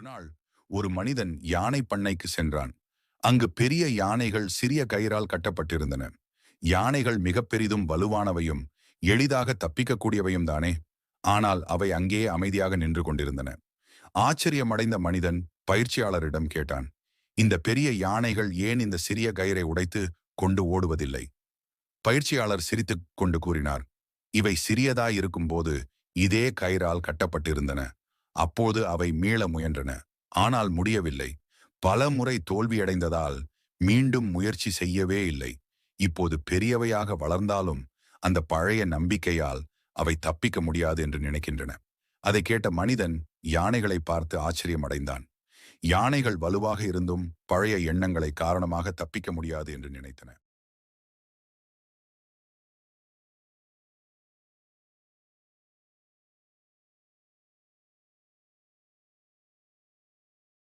நாள் ஒரு மனிதன் யானை பண்ணைக்கு சென்றான். அங்கு பெரிய யானைகள் சிறிய கயிறால் கட்டப்பட்டிருந்தன. யானைகள் மிக பெரிதும் வலுவானவையும் எளிதாக தப்பிக்கக்கூடியவையும் தானே. ஆனால் அவை அங்கேயே அமைதியாக நின்று கொண்டிருந்தன. ஆச்சரியமடைந்த மனிதன் பயிற்சியாளரிடம் கேட்டான், இந்த பெரிய யானைகள் ஏன் இந்த சிறிய கயிறை உடைத்து கொண்டு ஓடுவதில்லை? பயிற்சியாளர் சிரித்துக் கொண்டு கூறினார், இவை சிறியதாயிருக்கும் போது இதே கயிறால் கட்டப்பட்டிருந்தன. அப்போது அவை மீள முயன்றன. ஆனால் முடியவில்லை. பல முறை தோல்வியடைந்ததால் மீண்டும் முயற்சி செய்யவே இல்லை. இப்போது பெரியவையாக வளர்ந்தாலும் அந்த பழைய நம்பிக்கையால் அவை தப்பிக்க முடியாது என்று நினைக்கின்றன. அதை கேட்ட மனிதன் யானைகளை பார்த்து ஆச்சரியமடைந்தான். யானைகள் வலுவாக இருந்தும் பழைய எண்ணங்களை காரணமாக தப்பிக்க முடியாது என்று நினைத்தன.